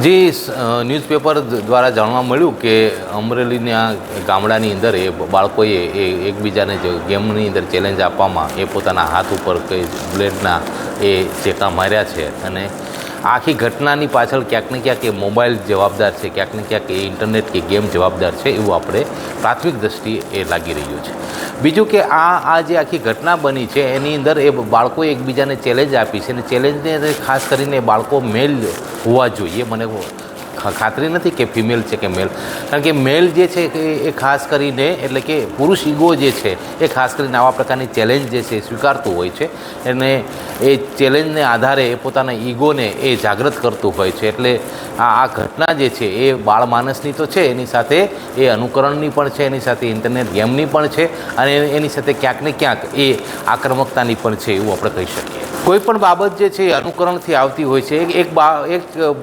જે ન્યૂઝપેપર દ્વારા જાણવા મળ્યું કે અમરેલીના ગામડાની અંદર એ બાળકોએ એકબીજાને ગેમની અંદર ચેલેન્જ આપવામાં એ પોતાના હાથ ઉપર કંઈ બ્લેડના એ ચેકા માર્યા છે અને આખી ઘટનાની પાછળ ક્યાંક ને ક્યાંક એ મોબાઈલ જવાબદાર છે, ક્યાંક ને ક્યાંક એ ઇન્ટરનેટ કે ગેમ જવાબદાર છે એવું આપણે પ્રાથમિક દ્રષ્ટિએ એ લાગી રહ્યું છે. બીજું કે આ જે આખી ઘટના બની છે એની અંદર એ બાળકોએ એકબીજાને ચેલેન્જ આપી છે અને ચેલેન્જને ખાસ કરીને બાળકો મેલ હોવા જોઈએ. મને ખાતરી નથી કે ફિમેલ છે કે મેલ, કારણ કે મેલ જે છે એ ખાસ કરીને એટલે કે પુરુષ ઈગો જે છે એ ખાસ કરીને આવા પ્રકારની ચેલેન્જ જે છે એ સ્વીકારતું હોય છે અને એ ચેલેન્જને આધારે એ પોતાના ઈગોને એ જાગૃત કરતું હોય છે. એટલે આ ઘટના જે છે એ બાળ માનસની તો છે, એની સાથે એ અનુકરણની પણ છે, એની સાથે ઇન્ટરનેટ ગેમની પણ છે અને એની સાથે ક્યાંક ને ક્યાંક એ આક્રમકતાની પણ છે એવું આપણે કહી શકીએ. કોઈ પણ બાબત જે છે એ અનુકરણથી આવતી હોય છે. એક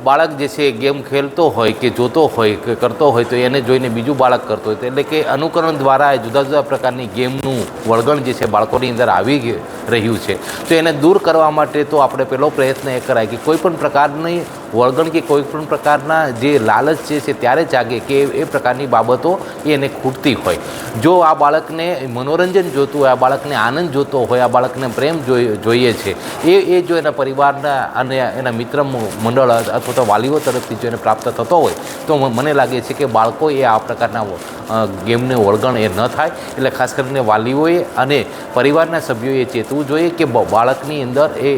બાળક જે છે ગેમ ખેલતો હોય કે જોતો હોય કે કરતો હોય તો એને જોઈને બીજું બાળક કરતો હોય, એટલે કે અનુકરણ દ્વારા જુદા જુદા પ્રકારની ગેમનું વળગણ જે છે બાળકોની અંદર આવી રહ્યું છે. તો એને દૂર કરવા માટે તો આપણે પહેલો પ્રયત્ન એ કરાય કે કોઈ પણ પ્રકારની વળગણ કે કોઈ પણ પ્રકારના જે લાલચ જે છે ત્યારે જાગે કે એ પ્રકારની બાબતો એને ખૂટતી હોય. જો આ બાળકને મનોરંજન જોતું હોય, આ બાળકને આનંદ જોતો હોય, આ બાળકને પ્રેમ જોઈએ છે, એ જો એના પરિવારના અને એના મિત્ર મંડળ અથવા તો વાલીઓ તરફથી જો એને પ્રાપ્ત થતો હોય તો મને લાગે છે કે બાળકોએ આ પ્રકારના ગેમને વળગણ એ ન થાય. એટલે ખાસ કરીને વાલીઓએ અને પરિવારના સભ્યોએ ચેતવું જોઈએ કે બાળકની અંદર એ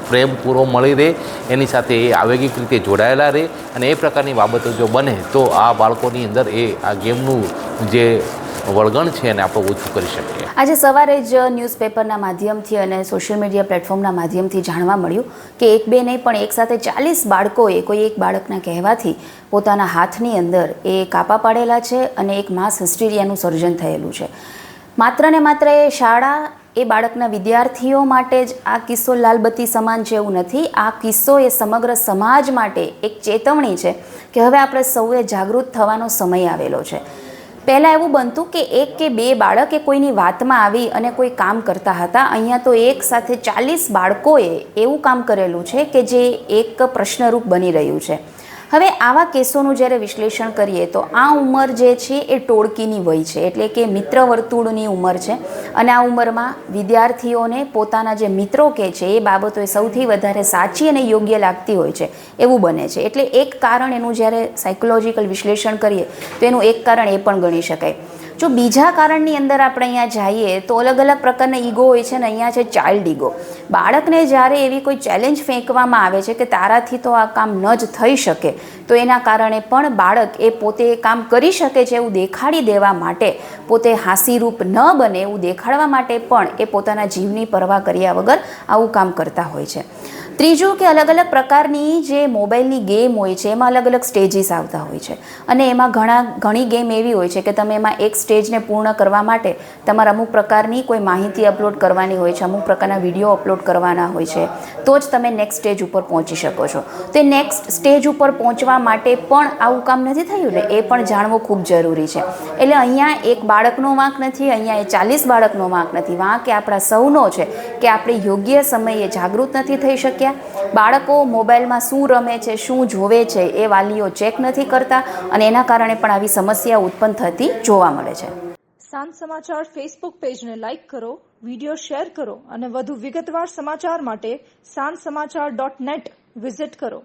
પ્રેમ પૂરો મળી રહે, એની સાથે એ આવેગિક રીતે જોડાયેલા રહે અને એ પ્રકારની બાબતો જો બને તો આ બાળકોની અંદર એ આ ગેમનું જે વળગણ છે એને આપણે ઓછું કરી શકીએ. આજે સવારે જ ન્યૂઝપેપરના માધ્યમથી અને સોશિયલ મીડિયા પ્લેટફોર્મના માધ્યમથી જાણવા મળ્યું કે એક બે નહીં પણ એક સાથે 40 બાળકોએ કોઈ એક બાળકના કહેવાથી પોતાના હાથની અંદર એ કાપા પાડેલા છે અને એક માસ હિસ્ટીરિયાનું સર્જન થયેલું છે. માત્ર ને માત્ર એ શાળા એ બાળકના વિદ્યાર્થીઓ માટે જ આ કિસ્સો લાલબત્તી સમાન છે એવું નથી. આ કિસ્સો એ સમગ્ર સમાજ માટે એક ચેતવણી છે કે હવે આપણે સૌએ જાગૃત થવાનો સમય આવેલો છે. પહેલાં એવું બનતું કે એક કે બે બાળક એ કોઈની વાતમાં આવી અને કોઈ કામ કરતા હતા. અહીંયા તો એક સાથે 40 બાળકોએ એવું કામ કરેલું છે કે જે એક પ્રશ્નરૂપ બની રહ્યું છે. હવે આવા કેસોનું જ્યારે વિશ્લેષણ કરીએ તો આ ઉંમર જે છે એ ટોળકીની વય છે, એટલે કે મિત્ર વર્તુળની ઉંમર છે અને આ ઉંમરમાં વિદ્યાર્થીઓને પોતાના જે મિત્રો કે છે એ બાબતો એ સૌથી વધારે સાચી અને યોગ્ય લાગતી હોય છે એવું બને છે. એટલે એક કારણ એનું જ્યારે સાયકોલોજીકલ વિશ્લેષણ કરીએ તો એનું એક કારણ એ પણ ગણી શકાય. જો બીજા કારણની અંદર આપણે અહીંયા જઈએ તો અલગ અલગ પ્રકારના ઈગો હોય છે ને અહીંયા છે ચાઇલ્ડ ઈગો. બાળકને જ્યારે એવી કોઈ ચેલેન્જ ફેંકવામાં આવે છે કે તારાથી તો આ કામ ન જ થઈ શકે તો એના કારણે પણ બાળક એ પોતે કામ કરી શકે છે એવું દેખાડી દેવા માટે, પોતે હાસ્યરૂપ ન બને એવું દેખાડવા માટે પણ એ પોતાના જીવની પરવા કર્યા વગર આવું કામ કરતા હોય છે. ત્રીજું કે અલગ અલગ પ્રકારની જે મોબાઈલની ગેમ હોય છે એમાં અલગ અલગ સ્ટેજીસ આવતા હોય છે અને એમાં ઘણી ગેમ એવી હોય છે કે તમે એમાં એક સ્ટેજને પૂર્ણ કરવા માટે તમારે અમુક પ્રકારની કોઈ માહિતી અપલોડ કરવાની હોય છે, અમુક પ્રકારના વિડીયો અપલોડ કરવાના હોય છે તો જ તમે નેક્સ્ટ સ્ટેજ ઉપર પહોંચી શકો છો. તે નેક્સ્ટ સ્ટેજ ઉપર પહોંચવા માટે પણ આવું કામ નથી થયું ને એ પણ જાણવું ખૂબ જરૂરી છે. એટલે અહીંયા એક બાળકનો વાંક નથી, અહીંયા એ 40 બાળકનો વાંક નથી, વાંક એ આપણા સૌનો છે કે આપણે યોગ્ય સમયે જાગૃત નથી થઈ શક્યા. બાળકો મોબાઈલમાં શું રમે છે, શું જોવે છે એ વાલીઓ ચેક નથી કરતા અને એના કારણે પણ આવી સમસ્યા ઉત્પન્ન થતી જોવા મળે છે. સાંજ સમાચાર ફેસબુક પેજને લાઇક કરો, વિડીયો શેર કરો અને વધુ વિગતવાર સમાચાર માટે sanssamachar.net વિઝિટ કરો.